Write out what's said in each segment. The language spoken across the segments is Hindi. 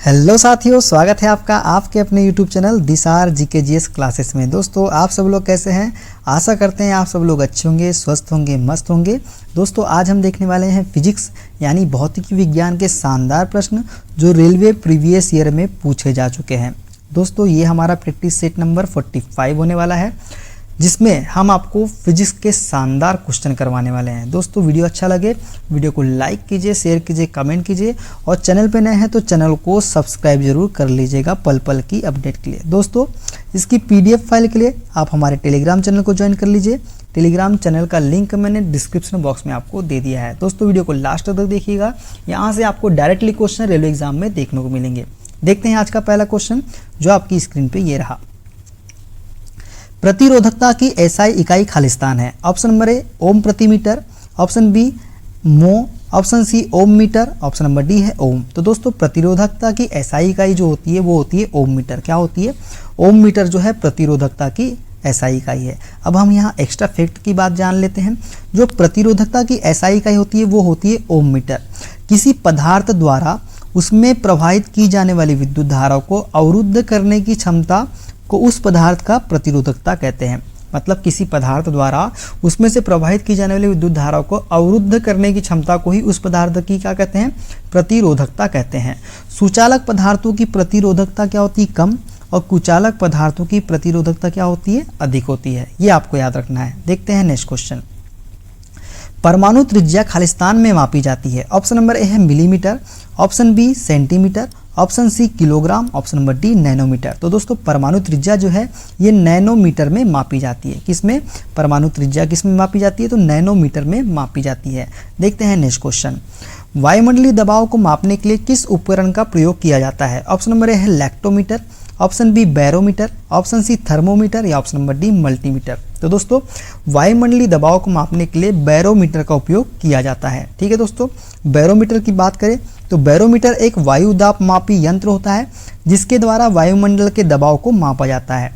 हेलो साथियों, स्वागत है आपका आपके अपने YouTube चैनल दिसार GKGS क्लासेस में। दोस्तों आप सब लोग कैसे हैं? आशा करते हैं आप सब लोग अच्छे होंगे, स्वस्थ होंगे, मस्त होंगे। दोस्तों आज हम देखने वाले हैं फिजिक्स यानी भौतिकी विज्ञान के शानदार प्रश्न जो रेलवे प्रीवियस ईयर में पूछे जा चुके हैं। दोस्तों ये हमारा प्रैक्टिस सेट नंबर 45 होने वाला है, जिसमें हम आपको फिजिक्स के शानदार क्वेश्चन करवाने वाले हैं। दोस्तों वीडियो अच्छा लगे वीडियो को लाइक कीजिए, शेयर कीजिए, कमेंट कीजिए और चैनल पे नए हैं तो चैनल को सब्सक्राइब जरूर कर लीजिएगा पल पल की अपडेट के लिए। दोस्तों इसकी PDF फाइल के लिए आप हमारे टेलीग्राम चैनल को ज्वाइन कर लीजिए। टेलीग्राम चैनल का लिंक मैंने डिस्क्रिप्शन बॉक्स में आपको दे दिया है। दोस्तों वीडियो को लास्ट तक देखिएगा, यहाँ से आपको डायरेक्टली क्वेश्चन रेलवे एग्जाम में देखने को मिलेंगे। देखते हैं आज का पहला क्वेश्चन जो आपकी स्क्रीन पे ये रहा। प्रतिरोधकता की SI इकाई खालिस्तान है। ऑप्शन नंबर ए ओम प्रति मीटर, ऑप्शन बी मो, ऑप्शन सी ओम मीटर, ऑप्शन नंबर डी है ओम। तो दोस्तों प्रतिरोधकता की SI इकाई जो होती है वो होती है ओम मीटर। क्या होती है? ओम मीटर जो है प्रतिरोधकता की SI इकाई है। अब हम यहाँ एक्स्ट्रा फैक्ट की बात जान लेते हैं। जो प्रतिरोधकता की SI इकाई होती है वो होती है ओम मीटर। किसी पदार्थ द्वारा उसमें प्रवाहित की जाने वाली विद्युत धारा को अवरुद्ध करने की क्षमता को उस पदार्थ का प्रतिरोधकता कहते हैं। मतलब किसी पदार्थ द्वारा उसमें से प्रवाहित की जाने वाली विद्युत धारा को अवरुद्ध करने की क्षमता को ही उस पदार्थ की क्या कहते हैं? प्रतिरोधकता कहते हैं। सुचालक पदार्थों की प्रतिरोधकता क्या होती है? कम, और कुचालक पदार्थों की प्रतिरोधकता क्या होती है? अधिक होती है। ये आपको याद रखना है। देखते हैं नेक्स्ट क्वेश्चन। परमाणु त्रिज्या खालिस्तान में मापी जाती है। ऑप्शन नंबर ए है millimetre, option B centimetre, option C kilogram, option number D nanometre. तो दोस्तों परमाणु त्रिज्या जो है ये नैनोमीटर में मापी जाती है। किसमें? परमाणु त्रिज्या किस में मापी जाती है? तो नैनोमीटर में मापी जाती है। देखते हैं नेक्स्ट क्वेश्चन। वायुमंडलीय दबाव को मापने के लिए किस उपकरण का प्रयोग किया जाता है? ऑप्शन नंबर ए है lactometer, option B barometer, option C thermometer या ऑप्शन नंबर डी मल्टीमीटर। तो दोस्तों वायुमंडलीय दबाव को मापने के लिए बैरोमीटर का उपयोग किया जाता है। ठीक है दोस्तों, बैरोमीटर की बात करें तो बैरोमीटर एक वायु दाब मापी यंत्र होता है जिसके द्वारा वायुमंडल के दबाव को मापा जाता है।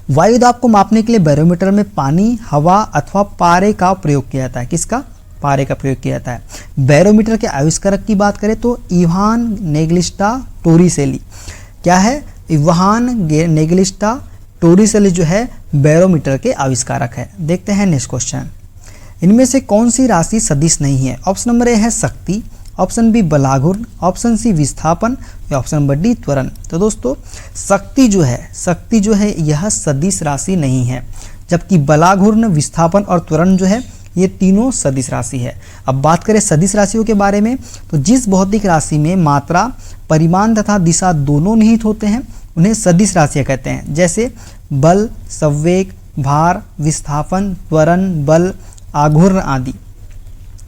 वायु दाब को मापने के लिए बैरोमीटर में पानी, हवा अथवा पारे का प्रयोग किया जाता है। किसका? पारे का प्रयोग किया जाता है। बैरोमीटर के आविष्कारक की बात करें तो इवान नेग्लिस्टा टोरिसेली। क्या है? इवान नेग्लिस्टा टोरिसेली जो है बैरोमीटर के आविष्कारक है। देखते हैं नेक्स्ट क्वेश्चन। इनमें से कौन सी राशि सदिश नहीं है? ऑप्शन नंबर ए है शक्ति, ऑप्शन बी बलाघूर्ण, ऑप्शन सी विस्थापन या ऑप्शन नंबर डी त्वरण। तो दोस्तों शक्ति जो है यह सदिश राशि नहीं है, जबकि बलाघूर्ण, विस्थापन और त्वरण जो है ये तीनों सदिश राशि है। अब बात करें सदिश राशियों के बारे में तो जिस भौतिक राशि में मात्रा, परिमाण तथा दिशा दोनों निहित होते हैं उन्हें सदिश राशियाँ कहते हैं। जैसे बल, संवेग, भार, विस्थापन, त्वरण, बल, आघूर्ण आदि।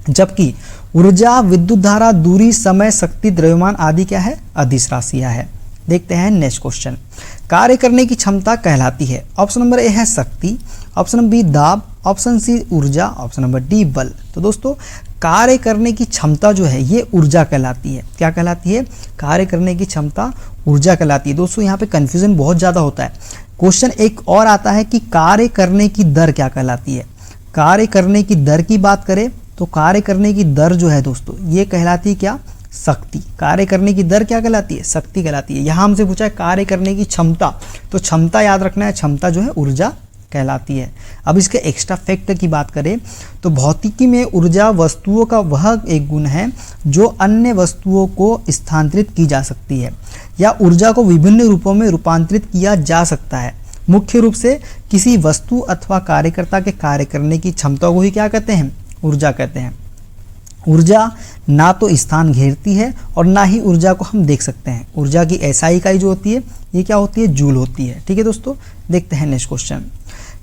जबकि ऊर्जा, विद्युत धारा, दूरी, समय, शक्ति, द्रव्यमान आदि क्या है? अदिश राशियां है। देखते हैं नेक्स्ट क्वेश्चन। कार्य करने की क्षमता कहलाती है। ऑप्शन नंबर ए है शक्ति, ऑप्शन नंबर बी दाब, ऑप्शन सी ऊर्जा, ऑप्शन नंबर डी बल। तो दोस्तों कार्य करने की क्षमता जो है ये ऊर्जा कहलाती है। क्या कहलाती है? कार्य करने की क्षमता ऊर्जा कहलाती है। दोस्तों यहाँ पे कंफ्यूजन बहुत ज़्यादा होता है। क्वेश्चन एक और आता है कि कार्य करने की दर क्या कहलाती है। कार्य करने की दर की बात करें तो कार्य करने की दर जो है दोस्तों ये कहलाती है क्या? शक्ति। कार्य करने की दर क्या कहलाती है? शक्ति कहलाती है। यहाँ हमसे पूछा है कार्य करने की क्षमता, तो क्षमता याद रखना है, क्षमता जो है ऊर्जा कहलाती है। अब इसके एक्स्ट्रा फैक्ट की बात करें तो भौतिकी में ऊर्जा वस्तुओं का वह एक गुण है जो अन्य वस्तुओं को स्थानांतरित की जा सकती है या ऊर्जा को विभिन्न रूपों में रूपांतरित किया जा सकता है। मुख्य रूप से किसी वस्तु अथवा कार्यकर्ता के कार्य करने की क्षमता को ही क्या कहते हैं? ऊर्जा कहते हैं। ऊर्जा ना तो स्थान घेरती है और ना ही ऊर्जा को हम देख सकते हैं। ऊर्जा की SI इकाई जो होती है ये क्या होती है? जूल होती है। ठीक है दोस्तों, देखते हैं नेक्स्ट क्वेश्चन।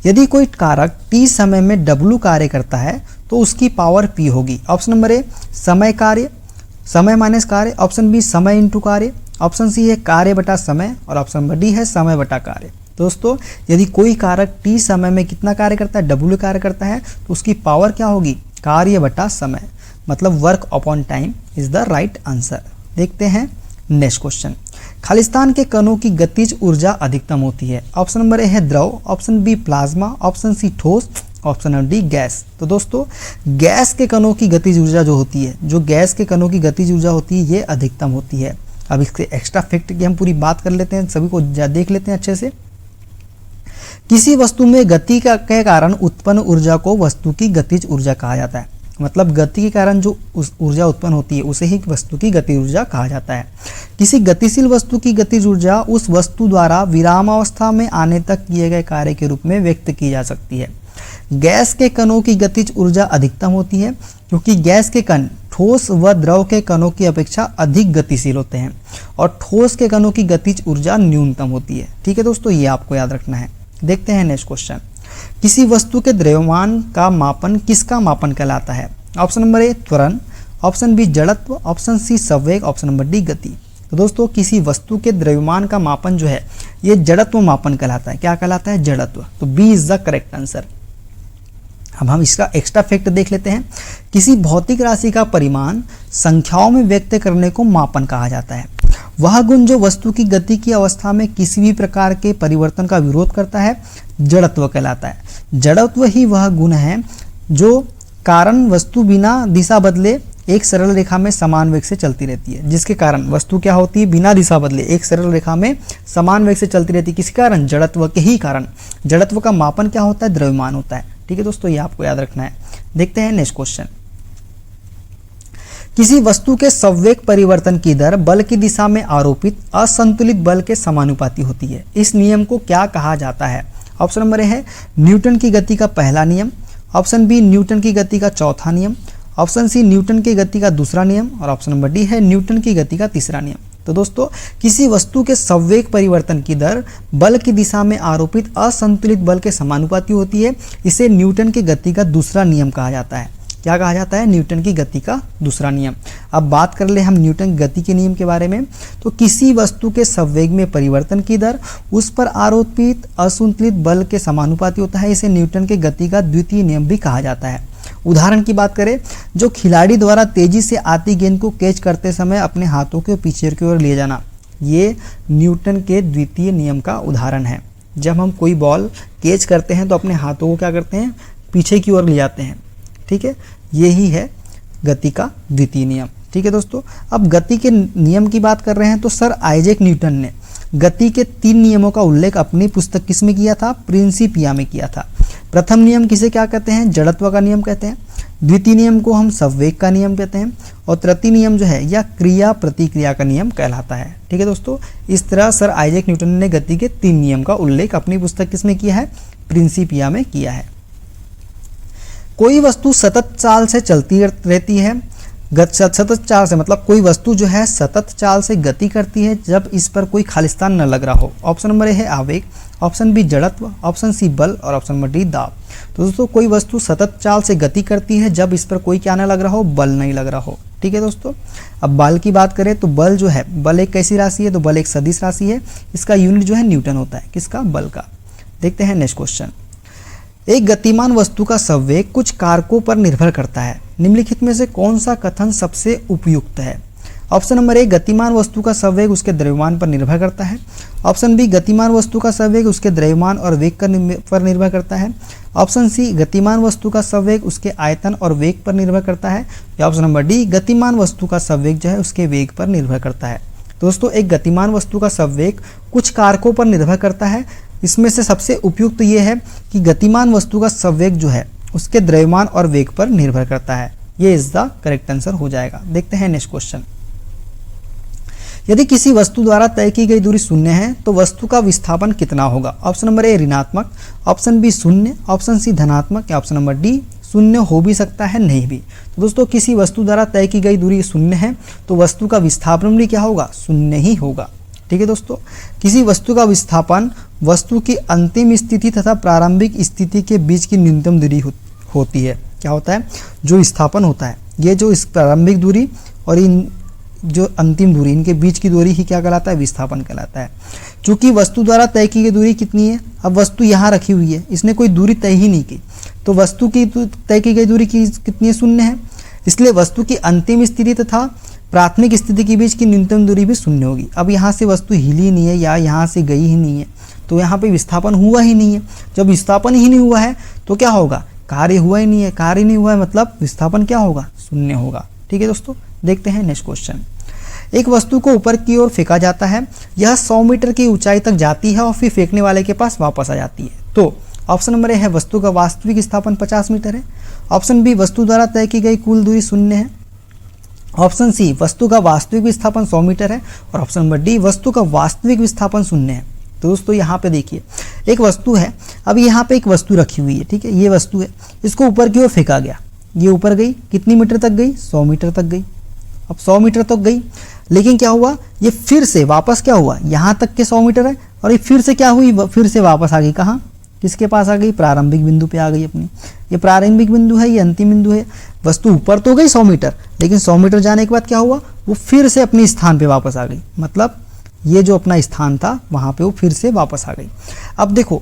यदि कोई कारक T समय में W कार्य करता है तो उसकी पावर P होगी। ऑप्शन नंबर ए समय कार्य, समय माइनस कार्य, ऑप्शन बी समय इंटू कार्य, ऑप्शन सी है कार्य बटा समय और ऑप्शन नंबर डी है समय बटा कार्य। दोस्तों यदि कोई कारक T समय में कितना कार्य करता है? W कार्य करता है तो उसकी पावर क्या होगी? कार्य बटा समय, मतलब work upon time is the right answer. देखते हैं नेक्स्ट क्वेश्चन। खालिस्तान के कणों की गतिज ऊर्जा अधिकतम होती है। ऑप्शन नंबर ए है द्रव, option B plasma, option C ठोस, ऑप्शन नंबर डी गैस। तो दोस्तों गैस के कणों की गतिज ऊर्जा जो होती है, जो गैस के कणों की गतिज ऊर्जा होती है ये अधिकतम होती है। अब इसके एक्स्ट्रा फैक्ट की हम पूरी बात कर लेते हैं, सभी को देख लेते हैं अच्छे से। किसी वस्तु में गति के कारण उत्पन्न ऊर्जा को वस्तु की गतिज ऊर्जा कहा जाता है। मतलब गति के कारण जो ऊर्जा उत्पन्न होती है उसे ही वस्तु की गति ऊर्जा कहा जाता है। किसी गतिशील वस्तु की गतिज ऊर्जा उस वस्तु द्वारा विरामावस्था में आने तक किए गए कार्य के रूप में व्यक्त की जा सकती है। गैस के कणों की गतिज ऊर्जा अधिकतम होती है क्योंकि गैस के कण ठोस व द्रव के कणों की अपेक्षा अधिक गतिशील होते हैं और ठोस के कणों की गतिज ऊर्जा न्यूनतम होती है। ठीक है दोस्तों, ये आपको याद रखना है। देखते हैं नेक्स्ट क्वेश्चन। किसी वस्तु के द्रव्यमान का मापन किसका मापन कहलाता है? ऑप्शन नंबर ए त्वरण, ऑप्शन बी जड़त्व, ऑप्शन सी संवेग, ऑप्शन नंबर डी गति। तो दोस्तों किसी वस्तु के द्रव्यमान का मापन जो है ये जड़त्व मापन कहलाता है। क्या कहलाता है? जड़त्व। तो B is the correct answer. अब हम इसका एक्स्ट्रा फैक्ट देख लेते हैं। किसी भौतिक राशि का परिमाण संख्याओं में व्यक्त करने को मापन कहा जाता है। वह गुण जो वस्तु की गति की अवस्था में किसी भी प्रकार के परिवर्तन का विरोध करता है जड़त्व कहलाता है। जड़त्व ही वह गुण है जो कारण वस्तु बिना दिशा बदले एक सरल रेखा में समान वेग से चलती रहती है। जिसके कारण वस्तु क्या होती है? बिना दिशा बदले एक सरल रेखा में समान वेग से चलती रहती है। किस कारण? जड़त्व के ही कारण। जड़त्व का मापन क्या होता है? द्रव्यमान होता है। ठीक है दोस्तों, ये आपको याद रखना है। देखते हैं नेक्स्ट क्वेश्चन। किसी वस्तु के संवेग परिवर्तन की दर बल की दिशा में आरोपित असंतुलित बल के समानुपाती होती है। इस नियम को क्या कहा जाता है? ऑप्शन नंबर ए है न्यूटन की गति का पहला नियम, ऑप्शन बी न्यूटन की गति का चौथा नियम, ऑप्शन सी न्यूटन की गति का दूसरा नियम और ऑप्शन नंबर डी है न्यूटन की गति का तीसरा नियम। तो दोस्तों किसी वस्तु के संवेग परिवर्तन की दर बल की दिशा में आरोपित असंतुलित बल के समानुपाती होती है। इसे न्यूटन की गति का दूसरा नियम कहा जाता है। क्या कहा जाता है? न्यूटन की गति का दूसरा नियम। अब बात कर ले हम न्यूटन की गति के नियम के बारे में। तो किसी वस्तु के संवेग में परिवर्तन की दर उस पर आरोपित असंतुलित बल के समानुपाती होता है। इसे न्यूटन की गति का द्वितीय नियम भी कहा जाता है। उदाहरण की बात करें, जो खिलाड़ी द्वारा तेजी से आती गेंद को कैच करते समय अपने हाथों के पीछे की ओर ले जाना, ये न्यूटन के द्वितीय नियम का उदाहरण है। जब हम कोई बॉल कैच करते हैं तो अपने हाथों को क्या करते हैं? पीछे की ओर ले जाते हैं। ठीक है, यही है गति का द्वितीय नियम। ठीक है दोस्तों, अब गति के नियम की बात कर रहे हैं तो सर आइजैक न्यूटन ने गति के 3 नियमों का उल्लेख अपनी पुस्तक किस में किया था? प्रिंसिपिया में किया था। प्रथम नियम किसे क्या कहते हैं? जड़त्व का नियम कहते हैं। द्वितीय नियम को हम संवेग का नियम कहते हैं और तृतीय नियम जो है यह क्रिया प्रतिक्रिया का नियम कहलाता है। ठीक है दोस्तों, इस तरह सर आइजैक न्यूटन ने गति के 3 नियम का उल्लेख अपनी पुस्तक किस में किया है? प्रिंसिपिया में किया है। कोई वस्तु सतत चाल से चलती रहती है। सतत चाल से मतलब कोई वस्तु जो है सतत चाल से गति करती है जब इस पर कोई खालिस्तान न लग रहा हो। ऑप्शन नंबर ए है आवेग, ऑप्शन बी जड़त्व, ऑप्शन सी बल और ऑप्शन नंबर डी दाब। तो दोस्तों कोई वस्तु सतत चाल से गति करती है जब इस पर कोई क्या न लग रहा हो? बल नहीं लग रहा हो। ठीक है दोस्तों, अब बल की बात करें तो बल जो है, बल एक कैसी राशि है? तो बल एक सदिश राशि है। इसका यूनिट जो है न्यूटन होता है। किसका? बल का। देखते हैं नेक्स्ट क्वेश्चन। एक गतिमान वस्तु का संवेग कुछ कारकों पर निर्भर करता है। निम्नलिखित में से कौन सा कथन सबसे उपयुक्त है? ऑप्शन नंबर ए गतिमान वस्तु का संवेग उसके द्रव्यमान पर निर्भर करता है, ऑप्शन बी गतिमान वस्तु का संवेग उसके द्रव्यमान और वेग पर निर्भर करता है, ऑप्शन सी गतिमान वस्तु का संवेग उसके आयतन और वेग पर निर्भर करता है, या ऑप्शन नंबर डी गतिमान वस्तु का संवेग जो है उसके वेग पर निर्भर करता है। दोस्तों एक गतिमान वस्तु का संवेग कुछ कारकों पर निर्भर करता है। इसमें से सबसे उपयुक्त ये है कि गतिमान वस्तु का संवेग जो है उसके द्रव्यमान और वेग पर निर्भर करता है। ये इज द करेक्ट आंसर हो जाएगा। देखते हैं नेक्स्ट क्वेश्चन। यदि किसी वस्तु द्वारा तय की गई दूरी 0 है तो वस्तु का विस्थापन कितना होगा? ऑप्शन नंबर ए ऋणात्मक, ऑप्शन बी 0, ऑप्शन सी धनात्मक या ऑप्शन नंबर डी 0 हो भी सकता है नहीं भी। तो दोस्तों किसी वस्तु द्वारा तय की गई दूरी 0 है तो वस्तु का विस्थापन भी क्या होगा? 0 ही होगा। ठीक है दोस्तों, किसी वस्तु का विस्थापन वस्तु की अंतिम स्थिति तथा प्रारंभिक स्थिति के बीच की न्यूनतम दूरी होती है। क्या होता है? जो विस्थापन होता है ये जो इस प्रारंभिक दूरी और इन जो अंतिम दूरी इनके बीच की दूरी ही क्या कहलाता है? विस्थापन कहलाता है। चूंकि वस्तु द्वारा तय की गई दूरी कितनी है? अब वस्तु यहाँ रखी हुई है, इसने कोई दूरी तय ही नहीं की, तो वस्तु की तय की गई दूरी कितनी है? 0 है। इसलिए वस्तु की अंतिम स्थिति तथा प्राथमिक स्थिति के बीच की न्यूनतम दूरी भी 0 होगी। अब यहाँ से वस्तु हिली नहीं है या यहाँ से गई ही नहीं है, तो यहाँ पे विस्थापन हुआ ही नहीं है। जब विस्थापन ही नहीं हुआ है तो क्या होगा? कार्य हुआ ही नहीं है। कार्य नहीं हुआ है मतलब विस्थापन क्या होगा? 0 होगा। ठीक है दोस्तों, देखते हैं नेक्स्ट क्वेश्चन। एक वस्तु को ऊपर की ओर फेंका जाता है, यह 100 मीटर की ऊंचाई तक जाती है और फिर फेंकने वाले के पास वापस आ जाती है। तो ऑप्शन नंबर ए है वस्तु का वास्तविक विस्थापन 50 मीटर है। ऑप्शन बी वस्तु द्वारा तय की गई कुल दूरी 0 है। ऑप्शन सी वस्तु का वास्तविक विस्थापन 100 मीटर है। और ऑप्शन नंबर डी वस्तु का वास्तविक विस्थापन 0 है। तो दोस्तों यहाँ पे देखिए एक वस्तु है, अब यहाँ पे एक वस्तु रखी हुई है, ठीक है, ये वस्तु है, इसको ऊपर की ओर फेंका गया, ये ऊपर गई, कितनी मीटर तक गई, 100 मीटर तक गई। अब 100 मीटर तक गई, लेकिन क्या हुआ, ये फिर से वापस क्या हुआ, यहाँ तक के 100 मीटर है और ये फिर से क्या हुई, फिर से वापस आ गई, कहाँ, किसके पास आ गई, प्रारंभिक बिंदु पे आ गई अपनी। ये प्रारंभिक बिंदु है, ये अंतिम बिंदु है। वस्तु ऊपर तो गई 100 मीटर, लेकिन 100 मीटर जाने के बाद क्या हुआ, वो फिर से अपने स्थान पे वापस आ गई, मतलब ये जो अपना स्थान था वहाँ पे वो फिर से वापस आ गई। अब देखो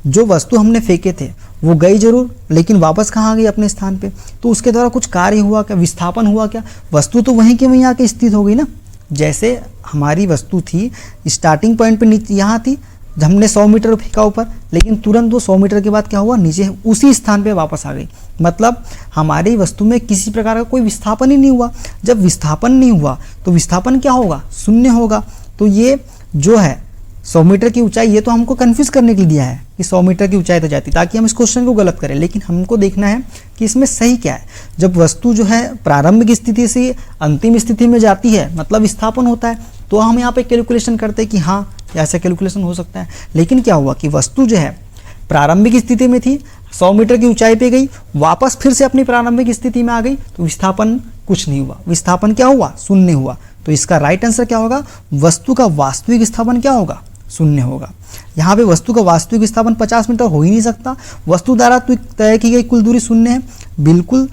जो वस्तु हमने फेंके थे वो गई जरूर, लेकिन वापस कहाँ आ गई, अपने स्थान पे। तो उसके द्वारा कुछ कार्य हुआ क्या, विस्थापन हुआ क्या, वस्तु तो वहीं के वहीं आके स्थित हो गई ना। जैसे हमारी वस्तु थी स्टार्टिंग पॉइंट पे नीचे यहाँ थी, हमने 100 मीटर फेंका ऊपर, लेकिन तुरंत वो 100 मीटर के बाद क्या हुआ, नीचे उसी स्थान पे वापस आ गई। मतलब हमारी वस्तु में किसी प्रकार का कोई विस्थापन ही नहीं हुआ। जब विस्थापन नहीं हुआ तो विस्थापन क्या होगा, 0 होगा। तो ये जो है 100 मीटर की ऊंचाई, ये तो हमको कन्फ्यूज करने के लिए दिया है कि 100 मीटर की ऊंचाई तक जाती, ताकि हम इस क्वेश्चन को गलत करें। लेकिन हमको देखना है कि इसमें सही क्या है। जब वस्तु जो है प्रारंभिक स्थिति से अंतिम स्थिति में जाती है, मतलब विस्थापन होता है, तो हम यहाँ पे कैलकुलेशन करते हैं कि हाँ ऐसा कैलकुलेशन हो सकता है। लेकिन क्या हुआ कि वस्तु जो है प्रारंभिक स्थिति में थी, 100 मीटर की ऊंचाई पे गई, वापस फिर से अपनी प्रारंभिक स्थिति में आ गई, तो विस्थापन कुछ नहीं हुआ। विस्थापन क्या हुआ, 0 हुआ। तो इसका राइट आंसर क्या होगा, वस्तु का वास्तविक विस्थापन क्या होगा, 0 होगा। यहाँ पे वस्तु का वास्तविक विस्थापन 50 मीटर हो ही नहीं सकता। वस्तु द्वारा तय की गई कुल दूरी 0 है, बिल्कुल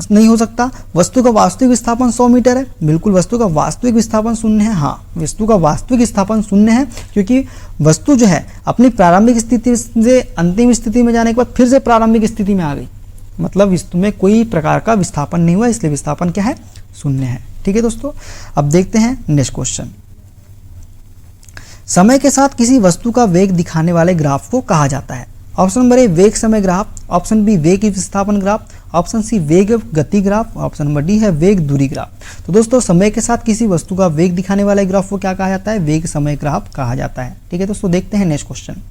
नहीं हो सकता। वस्तु का वास्तविक विस्थापन 100 मीटर है, बिल्कुल वस्तु का वास्तविक विस्थापन 0 है। हाँ, वस्तु का वास्तविक विस्थापन 0 है, क्योंकि वस्तु जो है अपनी प्रारंभिक स्थिति से अंतिम स्थिति में जाने के बाद फिर से प्रारंभिक स्थिति में आ गई, मतलब वस्तु में कोई प्रकार का विस्थापन नहीं हुआ, इसलिए विस्थापन क्या है, 0 है। ठीक है दोस्तों, अब देखते हैं नेक्स्ट क्वेश्चन। समय के साथ किसी वस्तु का वेग दिखाने वाले ग्राफ को कहा जाता है। ऑप्शन नंबर ए वेग समय ग्राफ, ऑप्शन बी वेग विस्थापन ग्राफ, ऑप्शन सी वेग गति ग्राफ, ऑप्शन नंबर डी है वेग दूरी ग्राफ। तो दोस्तों समय के साथ किसी वस्तु का वेग दिखाने वाले ग्राफ को क्या कहा जाता है, वेग समय ग्राफ कहा जाता है। ठीक है दोस्तों, देखते हैं नेक्स्ट क्वेश्चन।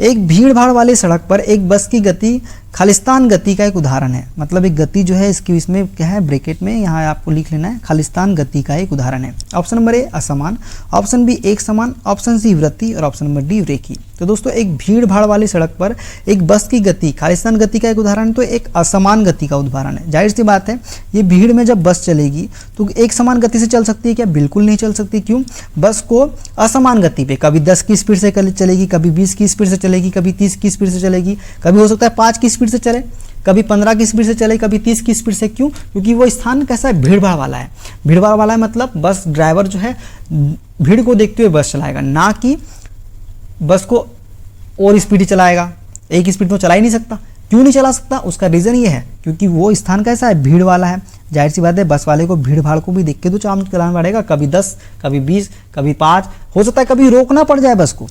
एक भीड़ भाड़ वाली सड़क पर एक बस की गति खालिस्तान गति का एक उदाहरण है। मतलब एक गति जो है इसकी इसमें क्या है, ब्रैकेट में यहाँ आपको लिख लेना है, खालिस्तान गति का एक उदाहरण है। ऑप्शन नंबर ए असमान, ऑप्शन बी एक समान, ऑप्शन सी वृत्तीय और ऑप्शन नंबर डी रेखीय। तो दोस्तों एक भीड़ भाड़ वाली सड़क पर एक बस की गति खालिस्तान गति का एक उदाहरण, तो एक असमान गति का उदाहरण है। जाहिर सी बात है, ये भीड़ में जब बस चलेगी तो एक समान गति से चल सकती है क्या, बिल्कुल नहीं चल सकती। क्यों, बस को असमान गति पे कभी 10 की स्पीड से चलेगी, कभी 20 की स्पीड से चलेगी, कभी 30 की स्पीड से चलेगी, कभी हो सकता है 5 की स्पीड से चले, कभी 15 की स्पीड से चले, कभी 30 की स्पीड से। क्यों, क्योंकि वो स्थान कैसा है, भीड़ भाड़ वाला है। भीड़ भाड़ वाला है मतलब बस ड्राइवर जो है भीड़ को देखते हुए बस चलाएगा, ना कि बस को और स्पीड चलाएगा। एक स्पीड तो चला ही नहीं सकता। क्यों नहीं चला सकता, उसका रीज़न ये है क्योंकि वो स्थान कैसा है, भीड़ वाला है। जाहिर सी बात है, बस वाले को भीड़ भाड़ को भी देख के तो चलाना पड़ेगा। कभी 10, कभी 20, कभी 5, हो सकता है कभी रोकना पड़ जाए बस को।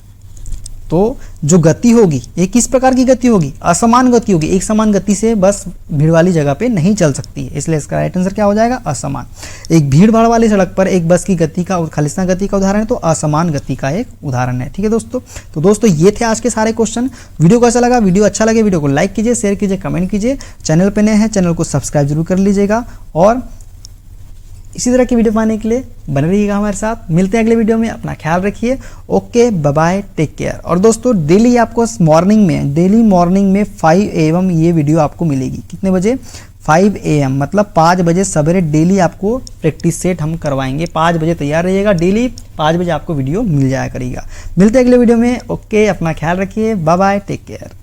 तो जो गति होगी ये किस प्रकार की गति होगी, असमान गति होगी। एक समान गति से बस भीड़ वाली जगह पे नहीं चल सकती है, इसलिए इसका राइट आंसर क्या हो जाएगा, असमान। एक भीड़ भाड़ वाली सड़क पर एक बस की गति का और खालिस्तान गति का उदाहरण है, तो असमान गति का एक उदाहरण है। ठीक है दोस्तों, तो दोस्तों ये थे आज के सारे क्वेश्चन। वीडियो कैसा लगा, वीडियो अच्छा लगे वीडियो को लाइक कीजिए, शेयर कीजिए, कमेंट कीजिए। चैनल पर नए हैं चैनल को सब्सक्राइब जरूर कर लीजिएगा और इसी तरह की वीडियो पाने के लिए बने रहिएगा हमारे साथ। मिलते हैं अगले वीडियो में, अपना ख्याल रखिए। Okay, bye bye, take care. और दोस्तों डेली आपको मॉर्निंग में 5 AM ये वीडियो आपको मिलेगी। कितने बजे, 5 AM, मतलब 5 बजे सवेरे डेली आपको प्रैक्टिस सेट हम करवाएंगे। 5 बजे तैयार रहिएगा, डेली 5 बजे आपको वीडियो मिल जाया करेगा। मिलते हैं अगले वीडियो में। ओके, अपना ख्याल रखिए, बाय बाय, टेक केयर।